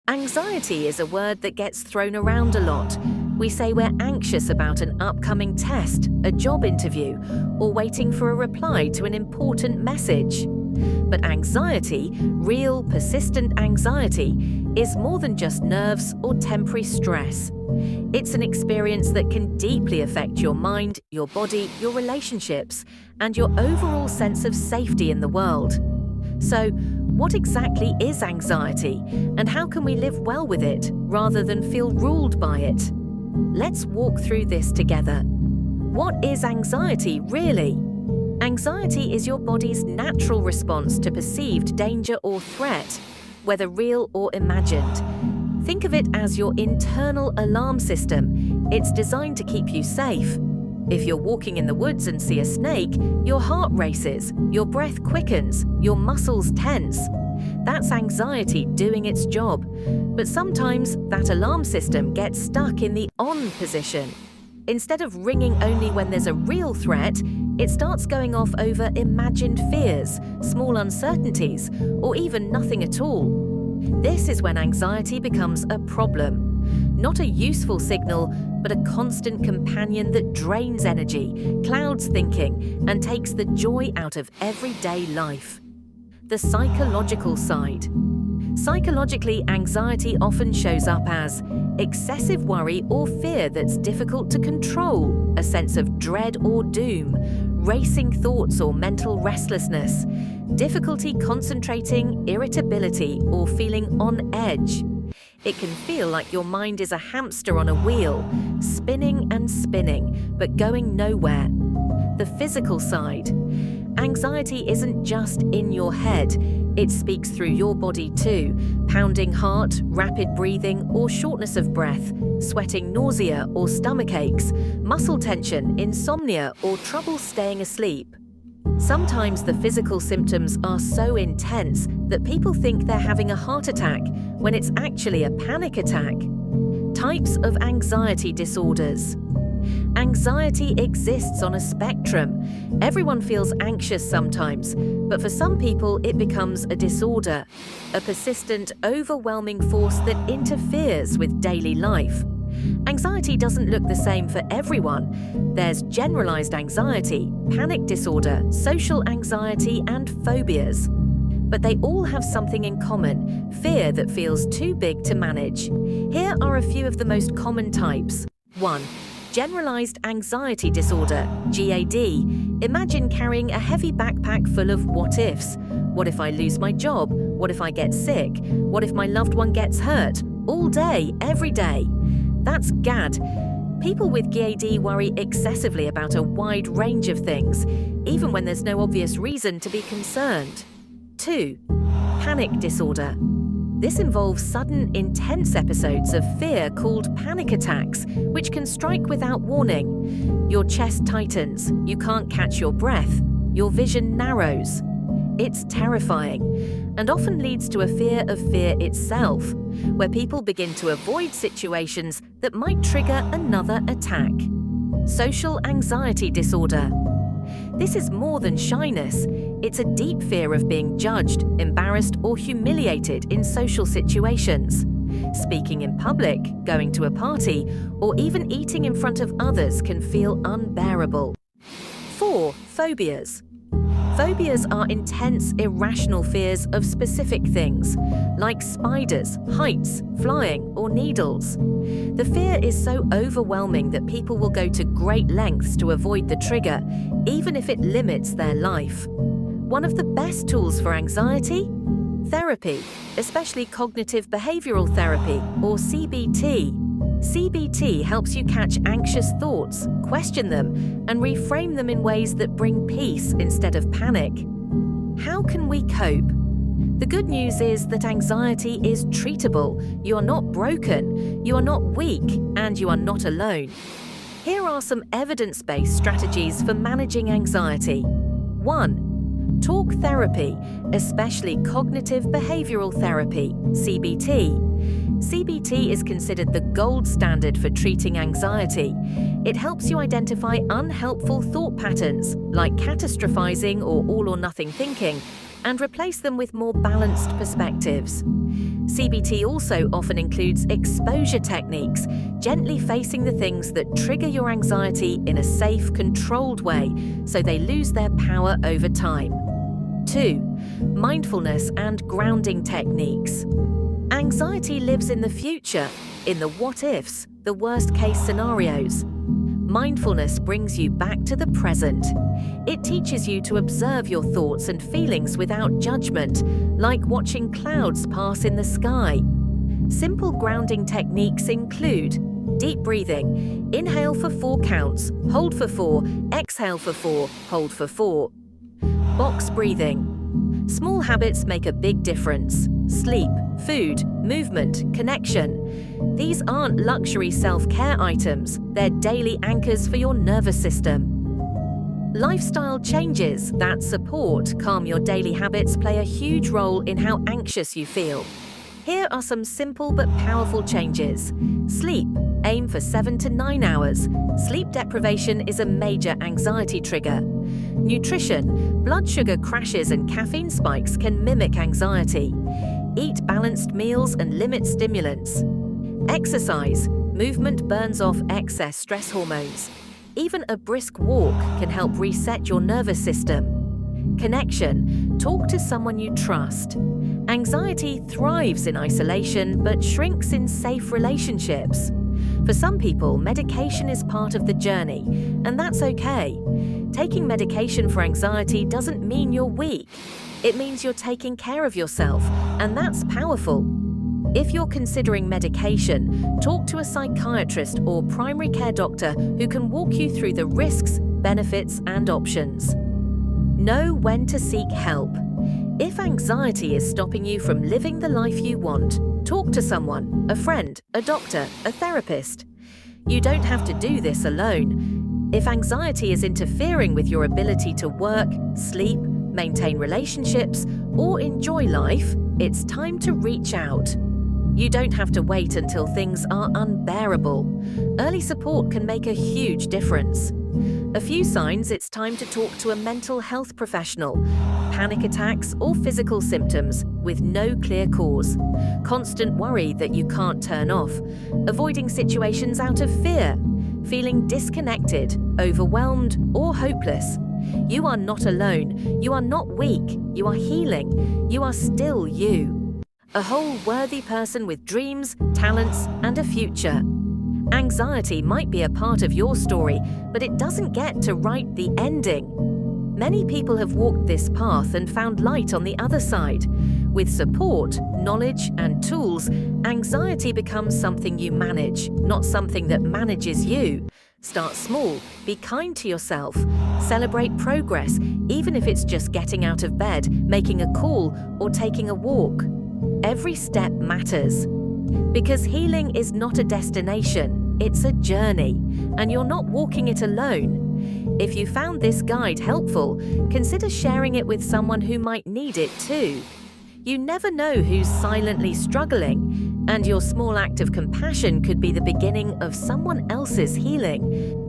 Anxiety is a word that gets thrown around a lot. We say we're anxious about an upcoming test, a job interview, or waiting for a reply to an important message. But anxiety, real, persistent anxiety, is more than just nerves or temporary stress. It's an experience that can deeply affect your mind, your body, your relationships, and your overall sense of safety in the world. So, what exactly is anxiety, and how can we live well with it rather than feel ruled by it? Let's walk through this together. What is anxiety really? Anxiety is your body's natural response to perceived danger or threat, whether real or imagined. Think of it as your internal alarm system. It's designed to keep you safe. If you're walking in the woods and see a snake, your heart races, your breath quickens, your muscles tense. That's anxiety doing its job. But sometimes that alarm system gets stuck in the on position. Instead of ringing only when there's a real threat, it starts going off over imagined fears, small uncertainties, or even nothing at all. This is when anxiety becomes a problem. Not a useful signal, but a constant companion that drains energy, clouds thinking, and takes the joy out of everyday life. The psychological side. Psychologically, anxiety often shows up as excessive worry or fear that's difficult to control, a sense of dread or doom, racing thoughts or mental restlessness, difficulty concentrating, irritability, or feeling on edge. It can feel like your mind is a hamster on a wheel, spinning and spinning, but going nowhere. The physical side. Anxiety isn't just in your head, it speaks through your body too. Pounding heart, rapid breathing or shortness of breath, sweating, nausea or stomach aches, muscle tension, insomnia or trouble staying asleep. Sometimes the physical symptoms are so intense that people think they're having a heart attack when it's actually a panic attack. Types of anxiety disorders. Anxiety exists on a spectrum. Everyone feels anxious sometimes, but for some people it becomes a disorder, a persistent, overwhelming force that interferes with daily life. Anxiety doesn't look the same for everyone. There's generalized anxiety, panic disorder, social anxiety, and phobias. But they all have something in common: fear that feels too big to manage. Here are a few of the most common types. 1. Generalized anxiety disorder, GAD. Imagine carrying a heavy backpack full of what-ifs. What if I lose my job? What if I get sick? What if my loved one gets hurt? All day, every day. That's GAD. People with GAD worry excessively about a wide range of things, even when there's no obvious reason to be concerned. 2. Panic disorder. This involves sudden, intense episodes of fear called panic attacks, which can strike without warning. Your chest tightens, you can't catch your breath, your vision narrows. It's terrifying, and often leads to a fear of fear itself, where people begin to avoid situations that might trigger another attack. Social anxiety disorder. This is more than shyness. It's a deep fear of being judged, embarrassed, or humiliated in social situations. Speaking in public, going to a party, or even eating in front of others can feel unbearable. 4. Phobias. Phobias are intense, irrational fears of specific things, like spiders, heights, flying, or needles. The fear is so overwhelming that people will go to great lengths to avoid the trigger, even if it limits their life. One of the best tools for anxiety? Therapy, especially cognitive behavioral therapy, or CBT. CBT helps you catch anxious thoughts, question them, and reframe them in ways that bring peace instead of panic. How can we cope? The good news is that anxiety is treatable. You are not broken, you are not weak, and you are not alone. Here are some evidence-based strategies for managing anxiety. 1. Talk therapy, especially cognitive behavioral therapy, CBT. CBT is considered the gold standard for treating anxiety. It helps you identify unhelpful thought patterns, like catastrophizing or all-or-nothing thinking, and replace them with more balanced perspectives. CBT also often includes exposure techniques, gently facing the things that trigger your anxiety in a safe, controlled way so they lose their power over time. 2. Mindfulness and grounding techniques. Anxiety lives in the future, in the what-ifs, the worst-case scenarios. Mindfulness brings you back to the present. It teaches you to observe your thoughts and feelings without judgment, like watching clouds pass in the sky. Simple grounding techniques include deep breathing. Inhale for 4 counts, hold for 4, exhale for 4, hold for 4. Box breathing. Small habits make a big difference. Sleep, food, movement, connection. These aren't luxury self-care items, they're daily anchors for your nervous system. Lifestyle changes that support calm your daily habits play a huge role in how anxious you feel. Here are some simple but powerful changes. Sleep. Aim for 7 to 9 hours. Sleep deprivation is a major anxiety trigger. Nutrition. Blood sugar crashes and caffeine spikes can mimic anxiety. Eat balanced meals and limit stimulants. Exercise. Movement burns off excess stress hormones. Even a brisk walk can help reset your nervous system. Connection. Talk to someone you trust. Anxiety thrives in isolation but shrinks in safe relationships. For some people, medication is part of the journey, and that's okay. Taking medication for anxiety doesn't mean you're weak. It means you're taking care of yourself, and that's powerful. If you're considering medication, talk to a psychiatrist or primary care doctor who can walk you through the risks, benefits, and options. Know when to seek help. If anxiety is stopping you from living the life you want, talk to someone, a friend, a doctor, a therapist. You don't have to do this alone. If anxiety is interfering with your ability to work, sleep, maintain relationships, or enjoy life, it's time to reach out. You don't have to wait until things are unbearable. Early support can make a huge difference. A few signs it's time to talk to a mental health professional. Panic attacks or physical symptoms with no clear cause. Constant worry that you can't turn off. Avoiding situations out of fear. Feeling disconnected, overwhelmed, or hopeless. You are not alone. You are not weak. You are healing. You are still you. A whole worthy person with dreams, talents, and a future. Anxiety might be a part of your story, but it doesn't get to write the ending. Many people have walked this path and found light on the other side. With support, knowledge, and tools, anxiety becomes something you manage, not something that manages you. Start small, be kind to yourself, celebrate progress, even if it's just getting out of bed, making a call, or taking a walk. Every step matters. Because healing is not a destination, it's a journey, and you're not walking it alone. If you found this guide helpful, consider sharing it with someone who might need it too. You never know who's silently struggling, and your small act of compassion could be the beginning of someone else's healing.